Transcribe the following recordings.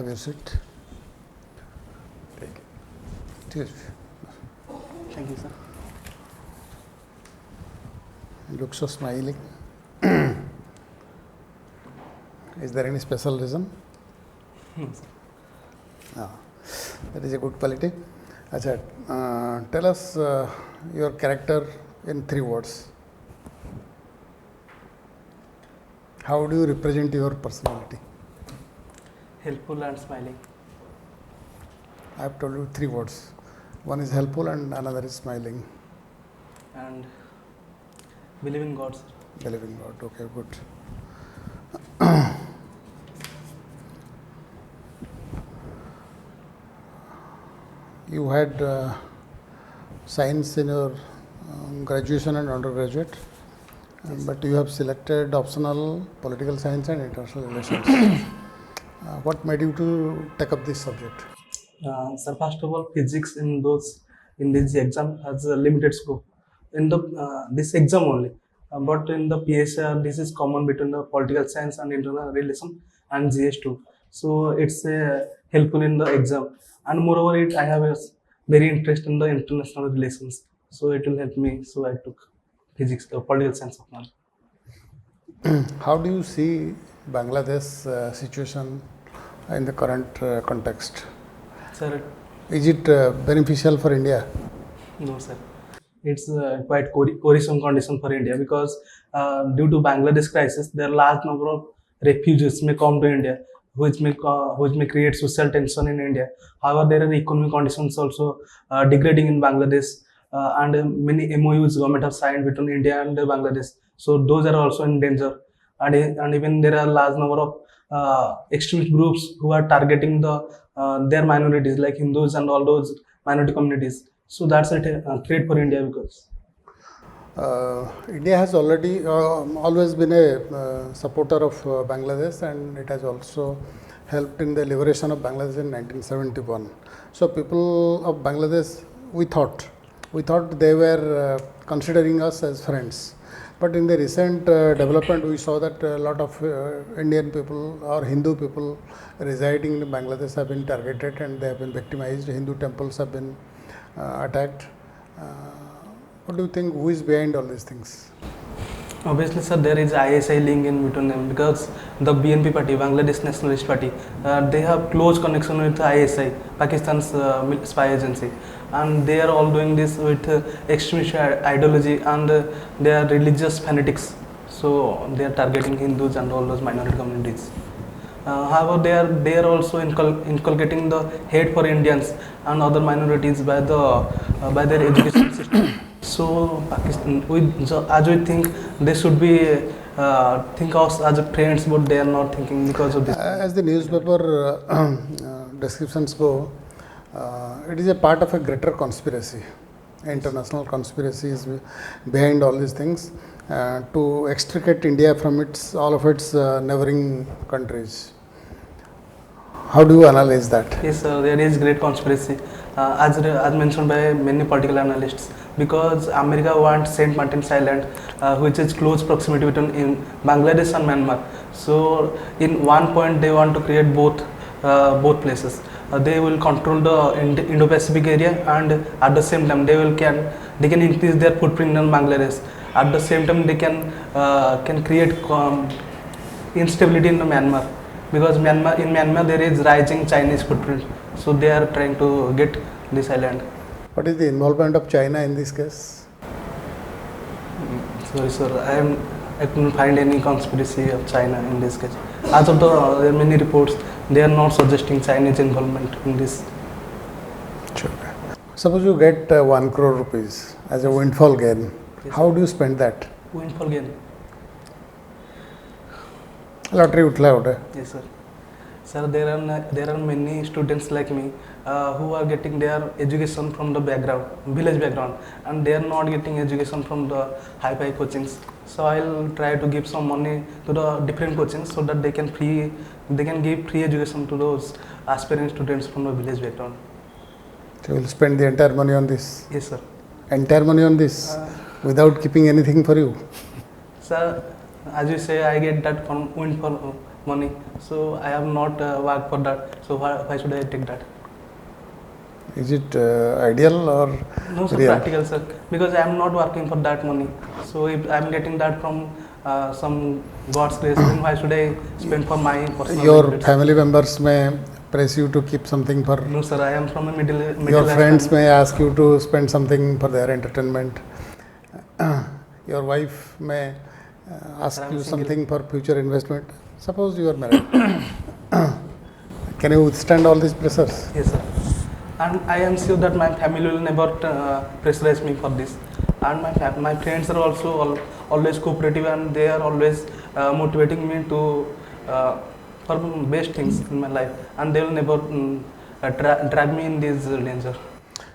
Have your seat. Cheers. Thank you, sir. You look so smiling. Is there any special reason? No. That is a good quality. Achha, tell us your character in 3 words. How do you represent your personality? Helpful and smiling. I have told you 3 words. One is helpful and another is smiling. And believe in God, sir. Believe in God. Okay, good. You had science in your graduation and undergraduate, Yes. But you have selected optional political science and international relations. What made you to take up this subject? Sir, first of all, physics in this exam has a limited scope in the this exam only. But in the PSR, this is common between the political science and international relation and GS2. So it's helpful in the exam. And moreover, I have a very interest in the international relations. So it will help me. So I took physics, political science of now. How do you see Bangladesh situation in the current context? Sir, Is it beneficial for India? no, sir. It's quite worrisome condition for India because due to Bangladesh crisis, there are large number of refugees may come to India, which may create social tension in India. However, there are economic conditions also degrading in Bangladesh, and many MOUs government have signed between India and Bangladesh. So those are also in danger, and even there are large number of extremist groups who are targeting their minorities like Hindus and all those minority communities. So that's a threat for India because India has already always been a supporter of Bangladesh, and it has also helped in the liberation of Bangladesh in 1971. So people of Bangladesh, we thought they were considering us as friends. But in the recent development, we saw that a lot of Indian people or Hindu people residing in Bangladesh have been targeted and they have been victimized. Hindu temples have been attacked. What do you think? Who is behind all these things? obviously, sir, there is ISI link in between them because the BNP party, Bangladesh Nationalist Party, they have close connection with ISI, Pakistan's spy agency, and they are all doing this with extremist ideology and they are religious fanatics. So they are targeting Hindus and all those minority communities. However, they are also inculcating the hate for Indians and other minorities by their education system. So Pakistan, as we think, they should be think us as friends, but they are not thinking because of this. As the newspaper descriptions go, it is a part of a greater conspiracy. International conspiracy is behind all these things to extricate India from all of its neighboring countries. How do you analyze that? Yes, there is great conspiracy, as mentioned by many political analysts, because America wants Saint Martin's Island, which is close proximity between Bangladesh and Myanmar. So, in one point, they want to create both places. They will control the Indo-Pacific area, and at the same time, they can increase their footprint in Bangladesh. At the same time, they can create instability in Myanmar. Because in Myanmar there is rising Chinese footprint, so they are trying to get this island. What is the involvement of China in this case? Sorry, sir, I couldn't find any conspiracy of China in this case. As of there are many reports, they are not suggesting Chinese involvement in this. Sure. Suppose you get 1 crore rupees as a windfall gain. Yes, how do you spend that? Windfall gain. Lottery utla hote. Yes, sir. Sir, there are many students like me who are getting their education from the village background, and they are not getting education from the high-fi coachings. So I'll try to give some money to the different coachings so that they can give free education to those aspiring students from the village background. So you will spend the entire money on this? Yes, sir. Entire money on this without keeping anything for you? Sir, as you say, I get that from money. So I have not worked for that. So why should I take that? Is it ideal or No, sir, real? practical, sir. Because I am not working for that money. So if I am getting that from some God's grace, then why should I spend for my personal Your benefits? family members may press you to keep something for. No, sir. I am from a middle Your class friends family. may ask you to spend something for their entertainment. Your wife may ask I'm you single. something for future investment. Suppose you are married. Can you withstand all these pressures? Yes, sir. And I am sure that my family will never pressurize me for this. And my friends are also always cooperative, and they are always motivating me to for best things in my life, and they will never drag me in this danger.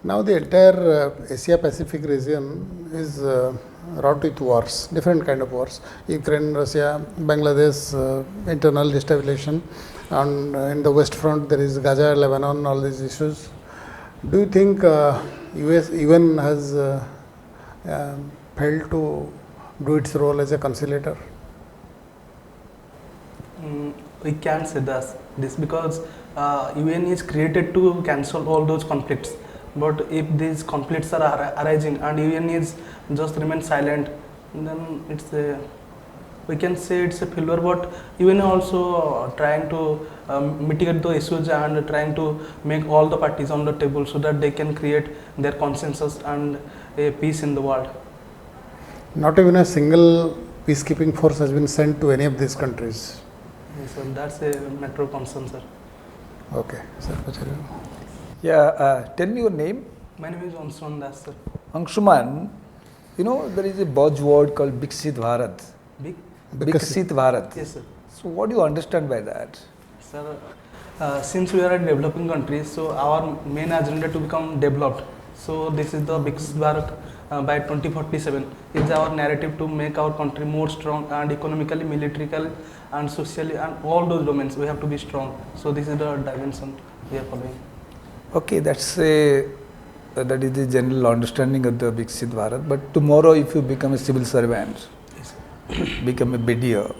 Now the entire Asia Pacific region is wrought with wars, different kind of wars. Ukraine, Russia, Bangladesh, internal destabilization, and in the west front there is Gaza, Lebanon, all these issues. Do you think US even has failed to do its role as a conciliator? We can't say this because UN is created to cancel all those conflicts. But if these conflicts are arising and UN is just remain silent, then we can say it's a failure. But UN also trying to mitigate the issues and trying to make all the parties on the table so that they can create their consensus and a peace in the world. Not even a single peacekeeping force has been sent to any of these countries. Yes, sir, that's a matter of concern, sir. Okay, sir. Yeah, tell me your name. My name is Anshuman, sir. Anshuman, you know there is a buzzword called Viksit Bharat. Big? Viksit Bharat. Yes, sir. So what do you understand by that? Sir, since we are a developing country, so our main agenda to become developed. So this is the Viksit Bharat by 2047 is our narrative to make our country more strong and economically, militarily, and socially, and all those domains we have to be strong. So this is the dimension we are following. Okay, that is the general understanding of the Viksit Bharat. But tomorrow, if you become a civil servant, Yes, sir. become a BDO,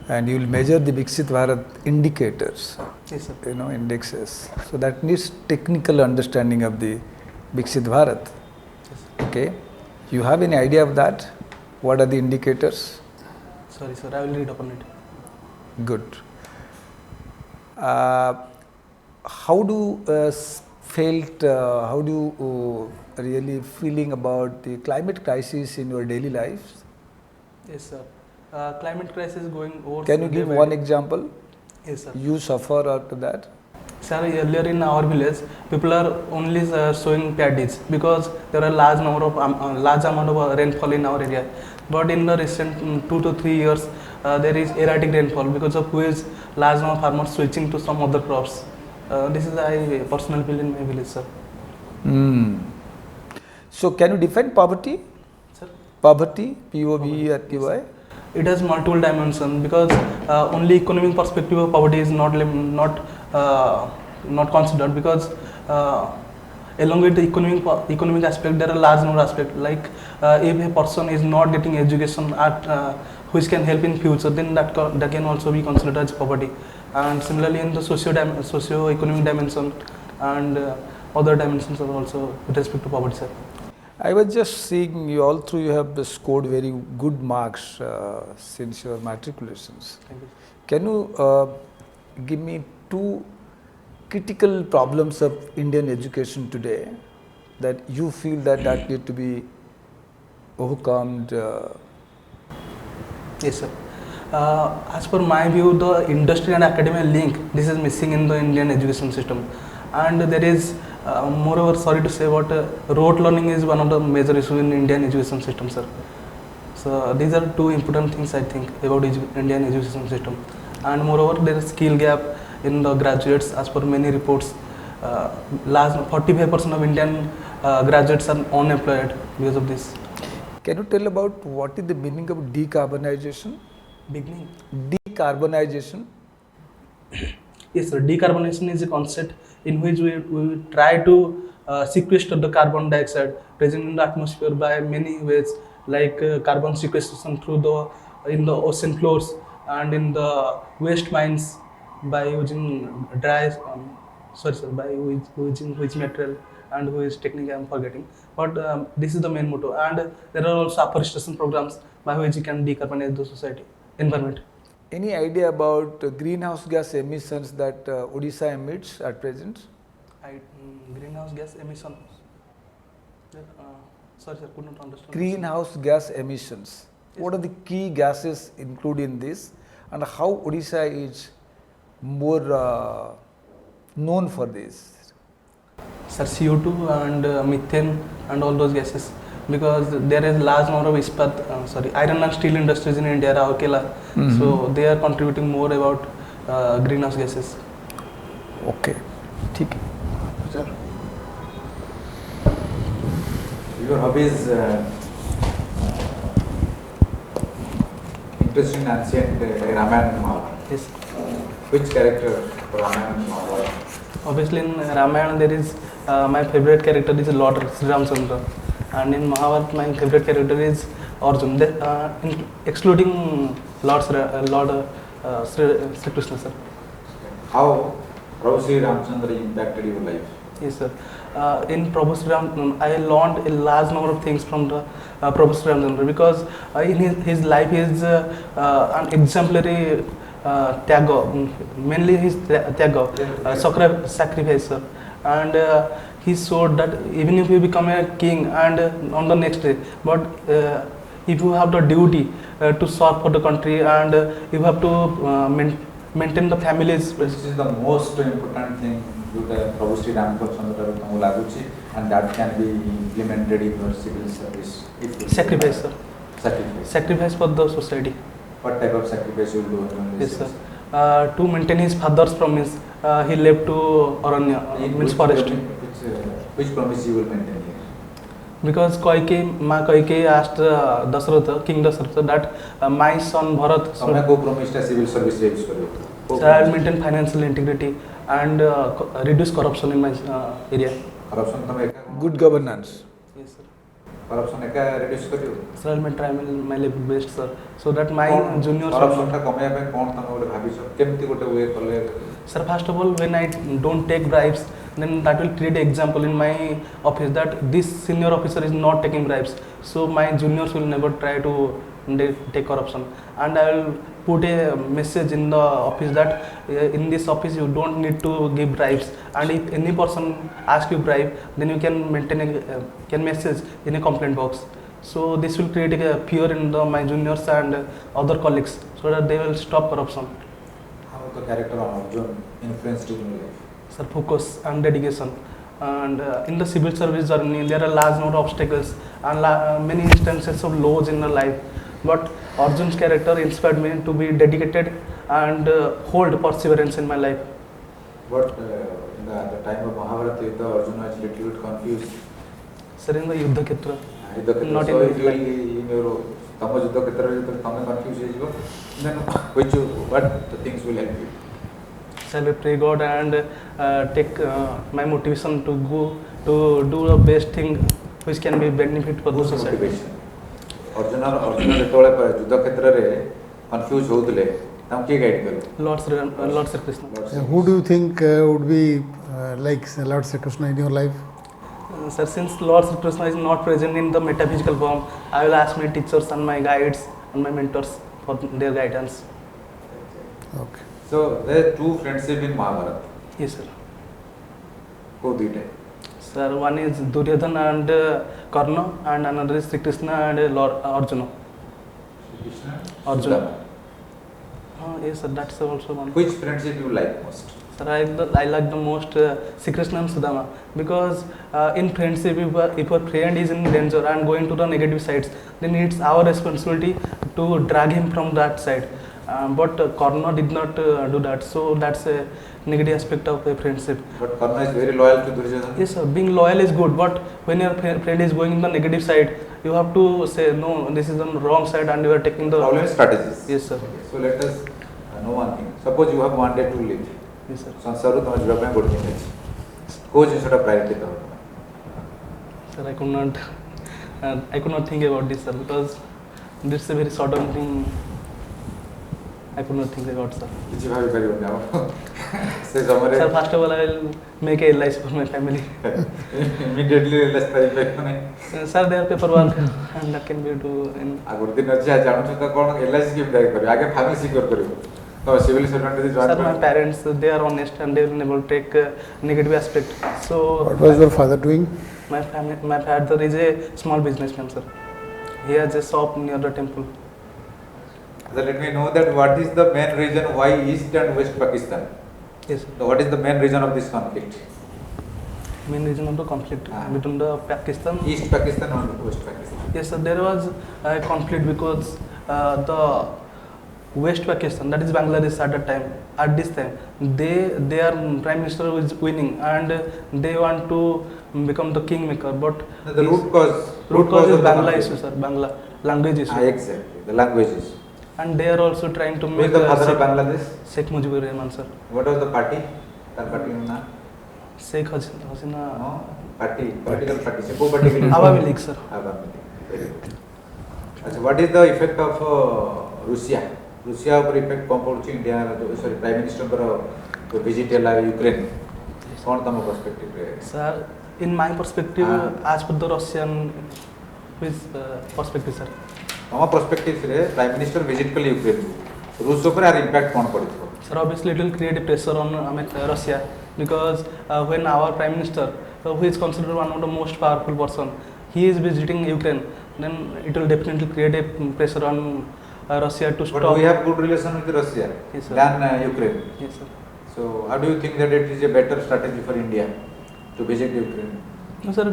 and you will measure the Viksit Bharat indicators, Yes, sir. indexes. So that needs technical understanding of the Viksit Bharat. Yes. Okay, you have any idea of that? What are the indicators? Sorry, sir. I will read upon it. Good. How do how do you really feeling about the climate crisis in your daily lives? Yes, sir. Climate crisis is going over. Can you day give by one day. example? Yes, sir. You suffer after that? Sir, earlier in our village, people are only sowing paddies because there are large amount of rainfall in our area. But in the recent 2 to 3 years, there is erratic rainfall because of which large number of farmers switching to some other crops. This is I personal feel in my village, sir. So can you define poverty? Sir, Poverty, P-O-V-E-R-T-Y. it has multiple dimensions because only economic perspective of poverty is not considered because along with the economic aspect there are large number of aspects like if a person is not getting education at which can help in future, then that can also be considered as poverty. And similarly in the socio-economic dimension and other dimensions are also with respect to poverty, sir. I was just seeing you all through you have scored very good marks since your matriculations. Thank you. Can you give me 2 critical problems of Indian education today that you feel that need to be overcome? Yes, sir. As per my view, the industry and academia link, this is missing in the Indian education system. And there is, moreover, sorry to say, but rote learning is one of the major issues in Indian education system, sir. So these are 2 important things I think about Indian education system. And moreover, there is skill gap in the graduates. As per many reports, last 45% of Indian graduates are unemployed because of this. Can you tell about what is the meaning of decarbonization? Beginning. Decarbonization? Yes, sir. Decarbonization is a concept in which we try to sequester the carbon dioxide present in the atmosphere by many ways, like carbon sequestration in the ocean floors, and in the waste mines by using using which material and which technique I am forgetting. But this is the main motto, and there are also afforestation programs by which you can decarbonize the society environment. Any idea about greenhouse gas emissions that Odisha emits at present? Greenhouse gas emission. Sorry, sir, could not understand. Greenhouse gas emissions. Yes. What are the key gases included in this, and how Odisha is more known for this? Sir, CO2 and methane and all those gases, because there is large number of iron and steel industries in India, Raurkela. So they are contributing more about greenhouse gases. Okay. ठीक है. Sir. Your hobbies interest in ancient Ramayana and Mahabharata. Yes. Which character for Ramayana and Mahabharata? Obviously in Ramayana there is my favorite character is Lord Sri Ramchandra, and in Mahabharata my favorite character is Arjun. Excluding Lord Sri Krishna, sir. How Prabhu Sri Ramchandra impacted your life? Yes, sir. In Prabhu Sri Ram, I learned a large number of things from the Prabhu Sri Ramchandra, because in his life is an exemplary tyaga, mainly his tyaga, sacrifice, sir. And he showed that even if you become a king and on the next day, but if you have the duty to serve for the country and you have to maintain the families. This is the most important thing that Prabhu Sri Ramchandra laguchi, and that can be implemented in your civil service. Sacrifice, sir. Sacrifice. Sacrifice for the society. What type of sacrifice you will do? Yes, sir. To maintain his father's promise, he left to Aranya, means forest. Which promise you will maintain here? Because Ma Kaikeyi asked Dasharatha, King Dasharatha, that my son Bharat Samay ko promise ta civil service use kariyo. so I will maintain financial integrity and reduce corruption in my area. Corruption tame eka Good governance. Yes, sir. corruption eka reduce kariyo. Sir, I will try my level best, sir, so that my juniors. Corruption ta कमाया पे कौन तने बोले भाभी केमती गोटे way कले. Sir, first of all, when I don't take bribes, then that will create an example in my office that this senior officer is not taking bribes. So my juniors will never try to take corruption. And I will put a message in the office that in this office you don't need to give bribes. And if any person asks you bribe, then you can maintain can message in a complaint box. So this will create a fear in my juniors and other colleagues, so that they will stop corruption. How the character of Arjun influenced in your life? Sir, focus and dedication. And in the civil service journey, there are large number of obstacles and many instances of lows in the life. But Arjun's character inspired me to be dedicated and hold perseverance in my life. But in the time of Mahabharata, Arjuna was little bit confused. Sir, in the Yuddha Kshetra, not so in the life. in your Tama Yuddha Kshetra, you confused, then what the things will help you? So I will pray God and take my motivation to go to do the best thing which can be benefit for the Whose society. motivation? Arjuna ଯେତେବେଳେ ଯୁଦ୍ଧ କ୍ଷେତ୍ରରେ confuse ହଉଥିଲେ ତାଙ୍କୁ କିଏ guide କଲେ? Lord Sri Krishna. Who do you think would be like Lord Sri Krishna in your life? Sir, since Lord Sri Krishna is not present in the metaphysical form, I will ask my teachers and my guides and my mentors for their guidance. Okay. So there are two friendship in Mahabharata. Yes, sir. Who did it? Sir, one is Duryodhana and Karna, and another is Sri Krishna and Lord Arjuna. Shri Krishna? Arjuna. Yes, sir, that's also one. Which friendship you like most? Sir, I like the most Sri Krishna and Sudama, because in friendship, if a friend is in danger and going to the negative sides, then it's our responsibility to drag him from that side. But Karna did not do that, so that's a negative aspect of a friendship. But Karna is very loyal to Duryodhana. Yes, sir, being loyal is good, but when your friend is going in the negative side, you have to say, no, this is on the wrong side and you are taking the... Problem is strategies. Yes, sir. Okay. So let us know one thing. Suppose you have one day to live. Yes, sir. ସଂସାରରୁ ତମେ ଯିବା ପାଇଁ ଗୋଟେ ଦିନ ଅଛି। କୋଉ ଜିନିଷଟା priority ଦେବ? Sir, I could not think about this, sir, because this is a very sudden thing. I could not think about, sir. କିଛି ଭାବି ପାରିବନି ଆଉ ସେ ସମୟରେ Sir, first of all, I will make a LIC for my family. immediately less ପାରିପାରିବନି Sir, their paperwork and that can be do in. ଆଗରୁ ଦିନ ଅଛି ଜାଣୁଛୁ ତ କ'ଣ LIC କେମିତି ଦାୟୀ କରିବ ଆଗେ ଫ୍ୟାମିଲି ସିକ୍ୟୁର କରିବ ତ ସିଭିଲ ସର୍ଭେଣ୍ଟ ଯଦି Sir, join my parents, they are honest and they will never take negative aspect. So, What was your father doing? my father is a small businessman, sir. He has a shop near the temple. So let me know that what is the main reason why East and West Pakistan? Yes, sir. So what is the main reason of this conflict? Main reason of the conflict between the Pakistan. East Pakistan and West Pakistan. Yes, sir. There was a conflict because the West Pakistan, that is Bangladesh at that time. At this time, their prime minister is winning and they want to become the kingmaker. But The root cause is of the Bangla conflict. issue, sir. Bangla language issue. Exactly, the languages. And they are also trying to Who make is the father of Bangladesh? Sheikh Mujibur Rahman, sir. What was the party? That party na? Sheikh Hasina. No, party, political party. So, who party? Awami League, sir. Awami League. Very good. अच्छा, what is the effect of Russia? Russia पर effect कौन पड़ुची India जो sorry prime minister पर जो visit है live Ukraine कौन तमो perspective रे? Sir, in my perspective, as per the Russian perspective, sir. तमो perspective रे प्राइम मिनिस्टर visit कल यूक्रेन रूस ऊपर यार impact कौन पड़ी थो? Sir, obviously it will create a pressure on Russia because when our prime minister, who is considered one of the most powerful person, he is visiting Ukraine, then it will definitely create a pressure on Russia to stop. But we have good relation with Russia Yes, sir. than Ukraine. Yes, sir. So how do you think that it is a better strategy for India to visit Ukraine? No, sir,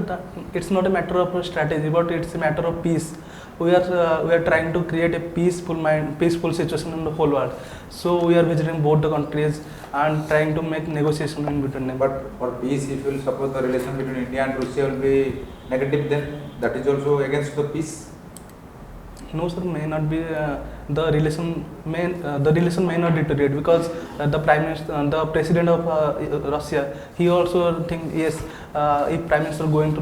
it's not a matter of strategy, but it's a matter of peace. We are trying to create a peaceful situation in the whole world. So we are visiting both the countries and trying to make negotiation in between them. But for peace, if you will suppose the relation between India and Russia will be negative, then that is also against the peace. No, sir, may not be the relation may not deteriorate because the prime minister, the president of Russia, he also think yes, if prime minister going to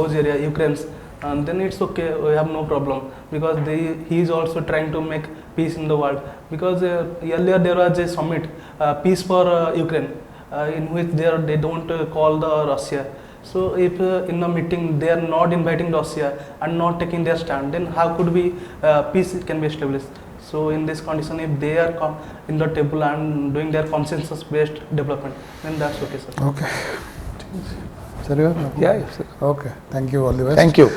those area Ukraine's, then it's okay, we have no problem because he is also trying to make peace in the world because earlier there was a summit, peace for Ukraine, in which they don't call the Russia. So if in the meeting they are not inviting Russia and not taking their stand, then how could be peace can be established? So in this condition, if they are in the table and doing their consensus-based development, then that's okay, sir. Okay. Sir, you are? Yeah, sir. Okay. Thank you. All the best. Thank you.